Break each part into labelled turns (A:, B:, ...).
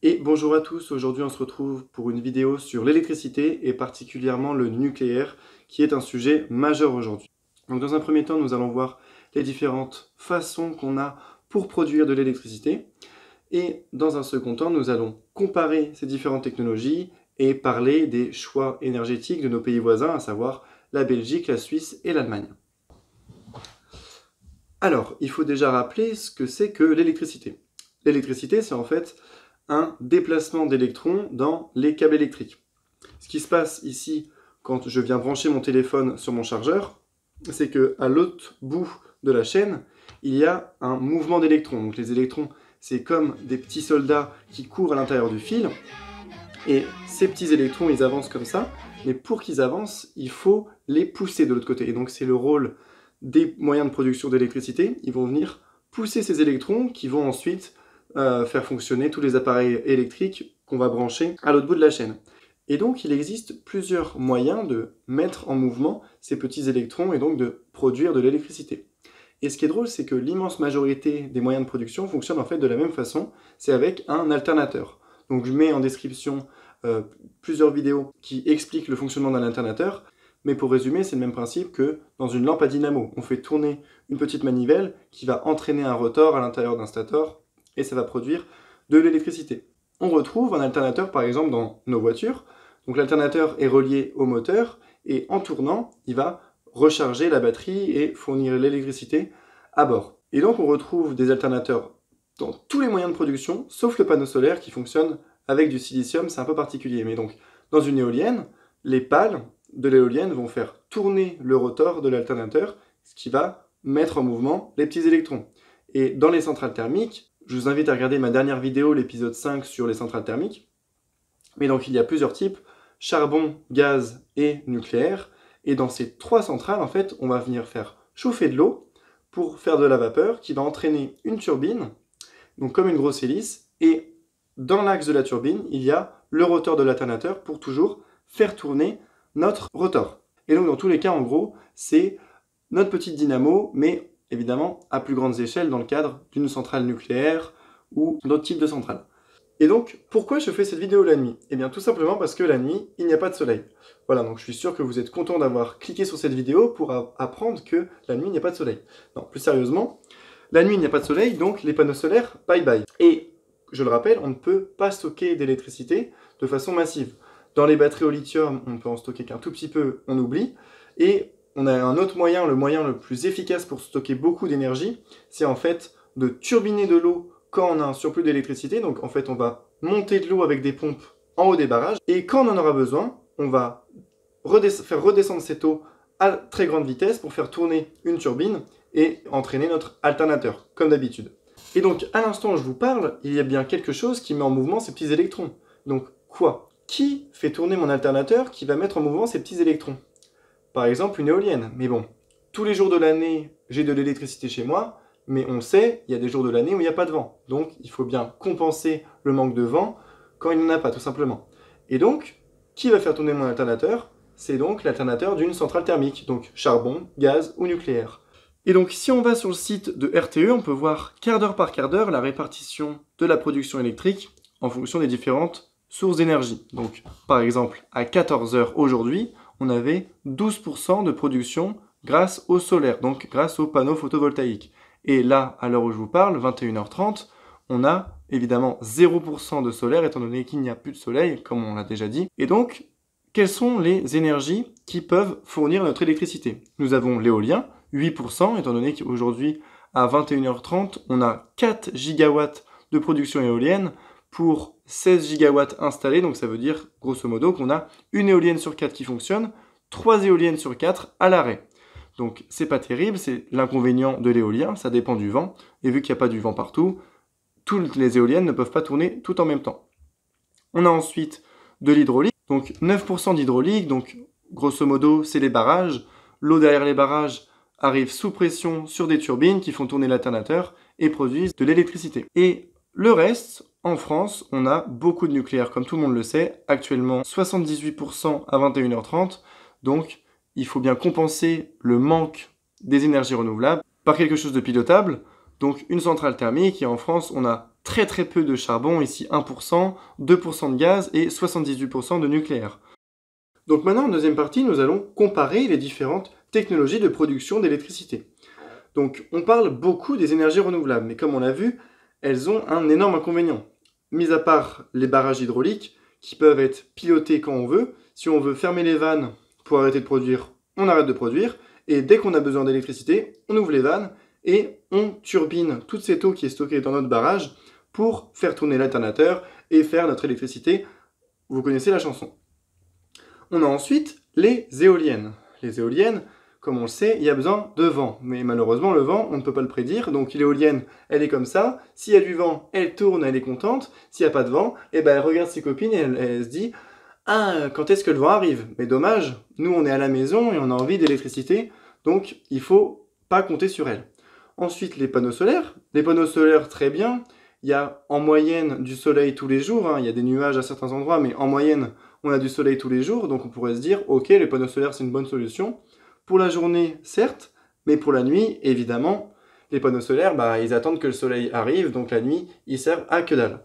A: Et bonjour à tous, aujourd'hui on se retrouve pour une vidéo sur l'électricité et particulièrement le nucléaire qui est un sujet majeur aujourd'hui. Donc dans un premier temps nous allons voir les différentes façons qu'on a pour produire de l'électricité et dans un second temps nous allons comparer ces différentes technologies et parler des choix énergétiques de nos pays voisins, à savoir la Belgique, la Suisse et l'Allemagne. Alors, il faut déjà rappeler ce que c'est que l'électricité. L'électricité, c'est en fait un déplacement d'électrons dans les câbles électriques. Ce qui se passe ici, quand je viens brancher mon téléphone sur mon chargeur, c'est qu'à l'autre bout de la chaîne, il y a un mouvement d'électrons. Donc les électrons, c'est comme des petits soldats qui courent à l'intérieur du fil. Et ces petits électrons, ils avancent comme ça. Mais pour qu'ils avancent, il faut les pousser de l'autre côté. Et donc c'est le rôle des moyens de production d'électricité. Ils vont venir pousser ces électrons qui vont ensuite faire fonctionner tous les appareils électriques qu'on va brancher à l'autre bout de la chaîne. Et donc il existe plusieurs moyens de mettre en mouvement ces petits électrons et donc de produire de l'électricité. Et ce qui est drôle, c'est que l'immense majorité des moyens de production fonctionnent en fait de la même façon, c'est avec un alternateur. Donc je mets en description plusieurs vidéos qui expliquent le fonctionnement d'un alternateur, mais pour résumer, c'est le même principe que dans une lampe à dynamo. On fait tourner une petite manivelle qui va entraîner un rotor à l'intérieur d'un stator, et ça va produire de l'électricité. On retrouve un alternateur par exemple dans nos voitures. Donc l'alternateur est relié au moteur et en tournant, il va recharger la batterie et fournir l'électricité à bord. Et donc on retrouve des alternateurs dans tous les moyens de production, sauf le panneau solaire qui fonctionne avec du silicium, c'est un peu particulier. Mais donc dans une éolienne, les pales de l'éolienne vont faire tourner le rotor de l'alternateur, ce qui va mettre en mouvement les petits électrons. Et dans les centrales thermiques, je vous invite à regarder ma dernière vidéo, l'épisode 5 sur les centrales thermiques. Mais donc il y a plusieurs types, charbon, gaz et nucléaire. Et dans ces trois centrales, en fait, on va venir faire chauffer de l'eau pour faire de la vapeur qui va entraîner une turbine, donc comme une grosse hélice. Et dans l'axe de la turbine, il y a le rotor de l'alternateur pour toujours faire tourner notre rotor. Et donc dans tous les cas, en gros, c'est notre petite dynamo, mais évidemment à plus grandes échelles dans le cadre d'une centrale nucléaire ou d'autres types de centrales. Et donc, pourquoi je fais cette vidéo la nuit? Eh bien tout simplement parce que la nuit, il n'y a pas de soleil. Voilà, donc je suis sûr que vous êtes content d'avoir cliqué sur cette vidéo pour apprendre que la nuit, il n'y a pas de soleil. Non, plus sérieusement, la nuit, il n'y a pas de soleil, donc les panneaux solaires, bye bye. Et, je le rappelle, on ne peut pas stocker d'électricité de façon massive. Dans les batteries au lithium, on peut en stocker qu'un tout petit peu, on oublie, et on a un autre moyen, le moyen le plus efficace pour stocker beaucoup d'énergie, c'est en fait de turbiner de l'eau quand on a un surplus d'électricité. Donc en fait, on va monter de l'eau avec des pompes en haut des barrages, et quand on en aura besoin, on va faire redescendre cette eau à très grande vitesse pour faire tourner une turbine et entraîner notre alternateur, comme d'habitude. Et donc, à l'instant où je vous parle, il y a bien quelque chose qui met en mouvement ces petits électrons. Donc, quoi? Qui fait tourner mon alternateur qui va mettre en mouvement ces petits électrons? Par exemple, une éolienne. Mais bon, tous les jours de l'année, j'ai de l'électricité chez moi, mais on sait, il y a des jours de l'année où il n'y a pas de vent. Donc, il faut bien compenser le manque de vent quand il n'y en a pas, tout simplement. Et donc, qui va faire tourner mon alternateur? C'est donc l'alternateur d'une centrale thermique, donc charbon, gaz ou nucléaire. Et donc, si on va sur le site de RTE, on peut voir quart d'heure par quart d'heure la répartition de la production électrique en fonction des différentes sources d'énergie. Donc, par exemple, à 14 h aujourd'hui, on avait 12% de production grâce au solaire, donc grâce aux panneaux photovoltaïques. Et là, à l'heure où je vous parle, 21 h 30, on a évidemment 0% de solaire, étant donné qu'il n'y a plus de soleil, comme on l'a déjà dit. Et donc, quelles sont les énergies qui peuvent fournir notre électricité? Nous avons l'éolien, 8%, étant donné qu'aujourd'hui, à 21 h 30, on a 4 gigawatts de production éolienne pour 16 gigawatts installés, donc ça veut dire, grosso modo, qu'on a une éolienne sur 4 qui fonctionne, 3 éoliennes sur 4 à l'arrêt. Donc c'est pas terrible, c'est l'inconvénient de l'éolien, ça dépend du vent, et vu qu'il n'y a pas du vent partout, toutes les éoliennes ne peuvent pas tourner tout en même temps. On a ensuite de l'hydraulique, donc 9% d'hydraulique, donc grosso modo c'est les barrages, l'eau derrière les barrages arrive sous pression sur des turbines qui font tourner l'alternateur et produisent de l'électricité. Et le reste, en France, on a beaucoup de nucléaire, comme tout le monde le sait, actuellement 78% à 21 h 30, donc il faut bien compenser le manque des énergies renouvelables par quelque chose de pilotable, donc une centrale thermique, et en France, on a très très peu de charbon, ici 1%, 2% de gaz et 78% de nucléaire. Donc maintenant, en deuxième partie, nous allons comparer les différentes technologies de production d'électricité. Donc on parle beaucoup des énergies renouvelables, mais comme on l'a vu, elles ont un énorme inconvénient. Mis à part les barrages hydrauliques, qui peuvent être pilotés quand on veut, si on veut fermer les vannes pour arrêter de produire, on arrête de produire, et dès qu'on a besoin d'électricité, on ouvre les vannes et on turbine toute cette eau qui est stockée dans notre barrage pour faire tourner l'alternateur et faire notre électricité. Vous connaissez la chanson. On a ensuite les éoliennes. Les éoliennes, comme on le sait, il y a besoin de vent. Mais malheureusement, le vent, on ne peut pas le prédire. Donc l'éolienne, elle est comme ça. S'il y a du vent, elle tourne, elle est contente. S'il n'y a pas de vent, eh ben, elle regarde ses copines et elle se dit « Ah, quand est-ce que le vent arrive ?» Mais dommage, nous on est à la maison et on a envie d'électricité. Donc il ne faut pas compter sur elle. Ensuite, les panneaux solaires. Les panneaux solaires, très bien. Il y a en moyenne du soleil tous les jours, hein. Il y a des nuages à certains endroits, mais en moyenne, on a du soleil tous les jours, donc on pourrait se dire, ok, les panneaux solaires, c'est une bonne solution. Pour la journée, certes, mais pour la nuit, évidemment, les panneaux solaires, ils attendent que le soleil arrive, donc la nuit, ils servent à que dalle.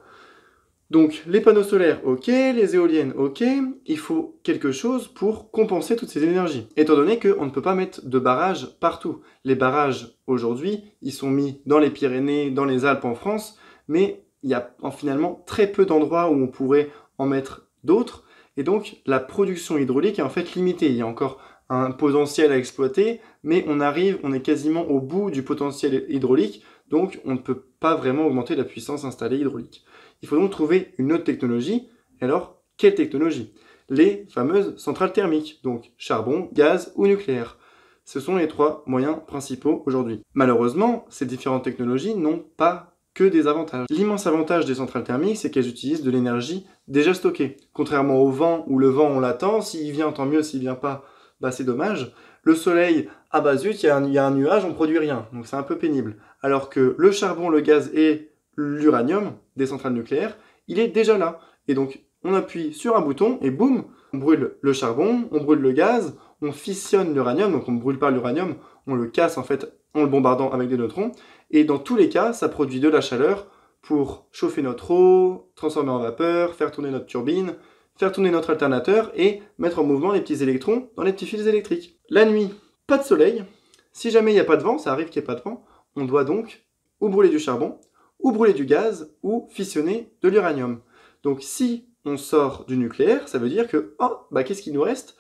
A: Donc les panneaux solaires, ok, les éoliennes, ok, il faut quelque chose pour compenser toutes ces énergies. Étant donné qu'on ne peut pas mettre de barrages partout. Les barrages, aujourd'hui, ils sont mis dans les Pyrénées, dans les Alpes en France, mais il y a finalement très peu d'endroits où on pourrait en mettre d'autres, et donc la production hydraulique est en fait limitée. Il y a encore un potentiel à exploiter, mais on est quasiment au bout du potentiel hydraulique, donc on ne peut pas vraiment augmenter la puissance installée hydraulique. Il faut donc trouver une autre technologie. Alors, quelle technologie? Les fameuses centrales thermiques, donc charbon, gaz ou nucléaire. Ce sont les trois moyens principaux aujourd'hui. Malheureusement, ces différentes technologies n'ont pas que des avantages. L'immense avantage des centrales thermiques, c'est qu'elles utilisent de l'énergie déjà stockée. Contrairement au vent, où le vent on l'attend, s'il vient tant mieux, s'il vient pas, c'est dommage. Le soleil, zut, il y a un nuage, on produit rien, donc c'est un peu pénible. Alors que le charbon, le gaz et l'uranium des centrales nucléaires, il est déjà là. Et donc on appuie sur un bouton et boum, on brûle le charbon, on brûle le gaz, on fissionne l'uranium, donc on ne brûle pas l'uranium, on le casse en fait en le bombardant avec des neutrons, et dans tous les cas, ça produit de la chaleur pour chauffer notre eau, transformer en vapeur, faire tourner notre turbine, faire tourner notre alternateur et mettre en mouvement les petits électrons dans les petits fils électriques. La nuit, pas de soleil. Si jamais il n'y a pas de vent, ça arrive qu'il n'y ait pas de vent, on doit donc ou brûler du charbon, ou brûler du gaz, ou fissionner de l'uranium. Donc si on sort du nucléaire, ça veut dire que, qu'est-ce qu'il nous reste?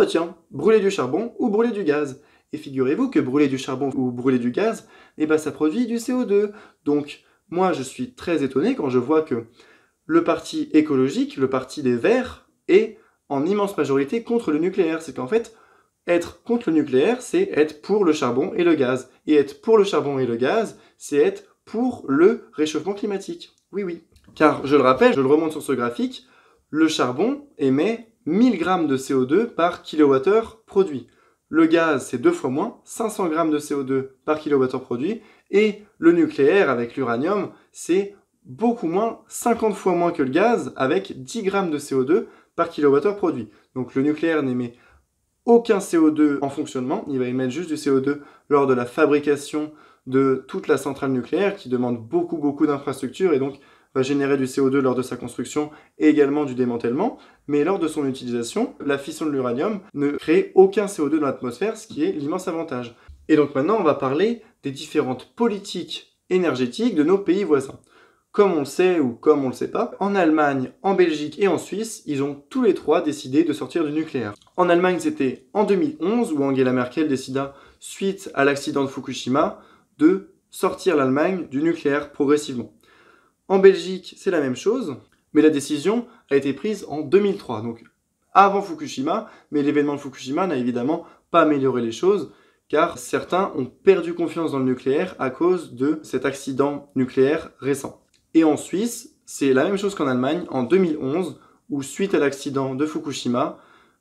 A: Tiens, brûler du charbon ou brûler du gaz. Et figurez-vous que brûler du charbon ou brûler du gaz, ça produit du CO2. Donc moi je suis très étonné quand je vois que le parti écologique, le parti des Verts, est en immense majorité contre le nucléaire. C'est qu'en fait, être contre le nucléaire, c'est être pour le charbon et le gaz. Et être pour le charbon et le gaz, c'est être pour le réchauffement climatique. Oui, oui. Car, je le rappelle, je le remonte sur ce graphique, le charbon émet 1000 grammes de CO2 par kilowattheure produit. Le gaz, c'est 2 fois moins, 500 grammes de CO2 par kilowattheure produit. Et le nucléaire, avec l'uranium, c'est beaucoup moins, 50 fois moins que le gaz, avec 10 grammes de CO2 par kilowattheure produit. Donc le nucléaire n'émet aucun CO2 en fonctionnement, il va émettre juste du CO2 lors de la fabrication de toute la centrale nucléaire qui demande beaucoup d'infrastructures et donc va générer du CO2 lors de sa construction et également du démantèlement. Mais lors de son utilisation, la fission de l'uranium ne crée aucun CO2 dans l'atmosphère, ce qui est l'immense avantage. Et donc maintenant, on va parler des différentes politiques énergétiques de nos pays voisins. Comme on le sait ou comme on le sait pas, en Allemagne, en Belgique et en Suisse, ils ont tous les trois décidé de sortir du nucléaire. En Allemagne, c'était en 2011 où Angela Merkel décida, suite à l'accident de Fukushima, de sortir l'Allemagne du nucléaire progressivement. En Belgique, c'est la même chose, mais la décision a été prise en 2003, donc avant Fukushima, mais l'événement de Fukushima n'a évidemment pas amélioré les choses, car certains ont perdu confiance dans le nucléaire à cause de cet accident nucléaire récent. Et en Suisse, c'est la même chose qu'en Allemagne, en 2011, où suite à l'accident de Fukushima,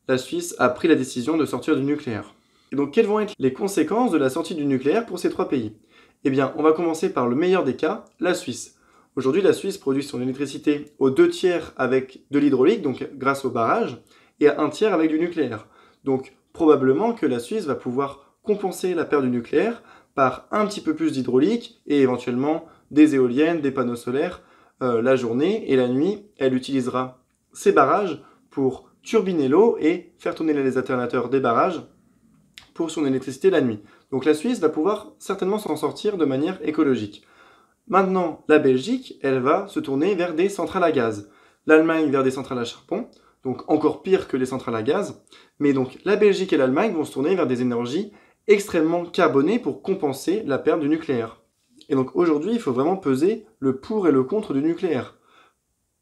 A: la Suisse a pris la décision de sortir du nucléaire. Et donc, quelles vont être les conséquences de la sortie du nucléaire pour ces trois pays? Eh bien, on va commencer par le meilleur des cas, la Suisse. Aujourd'hui, la Suisse produit son électricité aux 2/3 avec de l'hydraulique, donc grâce au barrage, et à 1/3 avec du nucléaire. Donc, probablement que la Suisse va pouvoir compenser la perte du nucléaire par un petit peu plus d'hydraulique et éventuellement des éoliennes, des panneaux solaires, la journée, et la nuit, elle utilisera ces barrages pour turbiner l'eau et faire tourner les alternateurs des barrages pour son électricité la nuit. Donc la Suisse va pouvoir certainement s'en sortir de manière écologique. Maintenant, la Belgique, elle va se tourner vers des centrales à gaz. L'Allemagne vers des centrales à charbon, donc encore pire que les centrales à gaz. Mais donc la Belgique et l'Allemagne vont se tourner vers des énergies extrêmement carbonées pour compenser la perte du nucléaire. Et donc aujourd'hui, il faut vraiment peser le pour et le contre du nucléaire.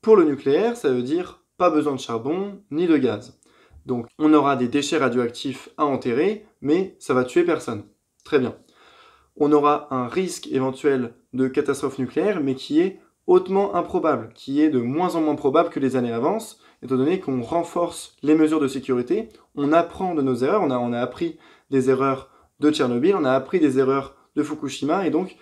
A: Pour le nucléaire, ça veut dire pas besoin de charbon ni de gaz. Donc on aura des déchets radioactifs à enterrer, mais ça va tuer personne. Très bien. On aura un risque éventuel de catastrophe nucléaire, mais qui est hautement improbable, qui est de moins en moins probable que les années avancent, étant donné qu'on renforce les mesures de sécurité, on apprend de nos erreurs, on a appris des erreurs de Tchernobyl, on a appris des erreurs de Fukushima, et donc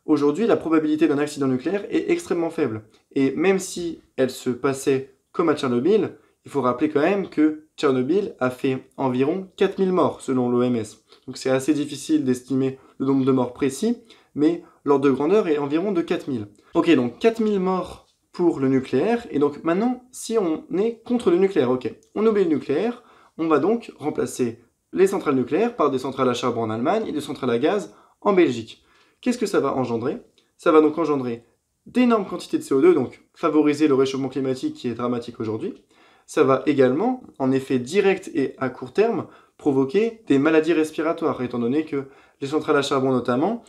A: aujourd'hui la probabilité d'un accident nucléaire est extrêmement faible. Et même si elle se passait comme à Tchernobyl, il faut rappeler quand même que Tchernobyl a fait environ 4000 morts selon l'OMS. Donc c'est assez difficile d'estimer le nombre de morts précis, mais l'ordre de grandeur est environ de 4000. Ok, donc 4000 morts pour le nucléaire, et donc maintenant, si on est contre le nucléaire, ok, on oublie le nucléaire, on va donc remplacer les centrales nucléaires par des centrales à charbon en Allemagne et des centrales à gaz en Belgique. Qu'est-ce que ça va engendrer? Ça va donc engendrer d'énormes quantités de CO2, donc favoriser le réchauffement climatique qui est dramatique aujourd'hui. Ça va également, en effet direct et à court terme, provoquer des maladies respiratoires, étant donné que les centrales à charbon notamment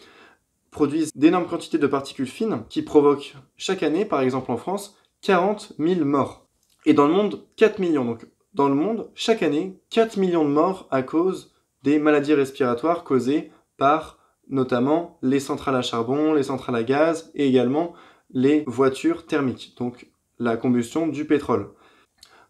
A: produisent d'énormes quantités de particules fines qui provoquent chaque année, par exemple en France, 40 000 morts. Et dans le monde, 4 millions. Donc dans le monde, chaque année, 4 millions de morts à cause des maladies respiratoires causées par notamment les centrales à charbon, les centrales à gaz et également les voitures thermiques, donc la combustion du pétrole.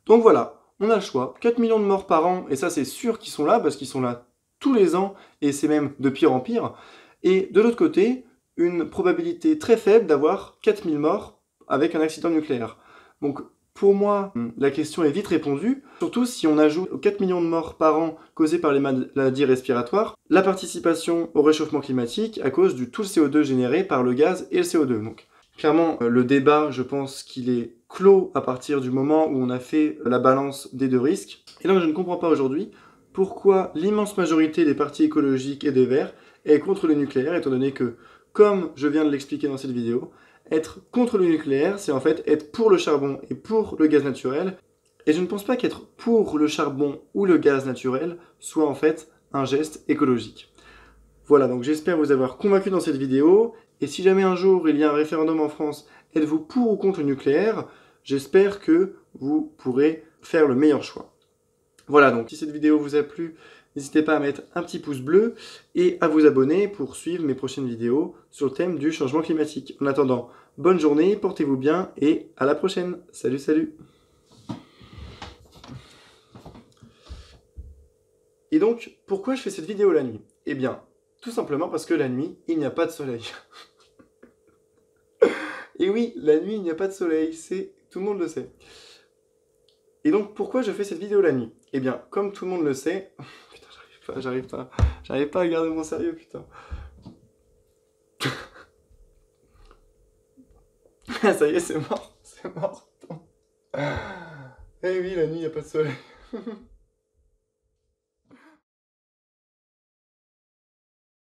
A: Donc voilà, on a le choix, 4 millions de morts par an, et ça c'est sûr qu'ils sont là, parce qu'ils sont là tous les ans, et c'est même de pire en pire. Et de l'autre côté, une probabilité très faible d'avoir 4000 morts avec un accident nucléaire. Donc pour moi, la question est vite répondue, surtout si on ajoute aux 4 millions de morts par an causés par les maladies respiratoires, la participation au réchauffement climatique à cause du tout le CO2 généré par le gaz et le CO2. Donc clairement, le débat, je pense qu'il est clos à partir du moment où on a fait la balance des deux risques. Et donc je ne comprends pas aujourd'hui pourquoi l'immense majorité des partis écologiques et des Verts est contre le nucléaire, étant donné que, comme je viens de l'expliquer dans cette vidéo, être contre le nucléaire, c'est en fait être pour le charbon et pour le gaz naturel. Et je ne pense pas qu'être pour le charbon ou le gaz naturel soit en fait un geste écologique. Voilà, donc j'espère vous avoir convaincu dans cette vidéo. Et si jamais un jour il y a un référendum en France, êtes-vous pour ou contre le nucléaire? J'espère que vous pourrez faire le meilleur choix. Voilà, donc si cette vidéo vous a plu, n'hésitez pas à mettre un petit pouce bleu et à vous abonner pour suivre mes prochaines vidéos sur le thème du changement climatique. En attendant, bonne journée, portez-vous bien et à la prochaine. Salut, salut! Et donc, pourquoi je fais cette vidéo la nuit? Eh bien, tout simplement parce que la nuit, il n'y a pas de soleil. Et oui, la nuit, il n'y a pas de soleil, tout le monde le sait. Et donc, pourquoi je fais cette vidéo la nuit? Eh bien, comme tout le monde le sait... Putain, j'arrive pas à garder mon sérieux, putain. Ça y est, c'est mort. Eh oui, la nuit, il n'y a pas de soleil.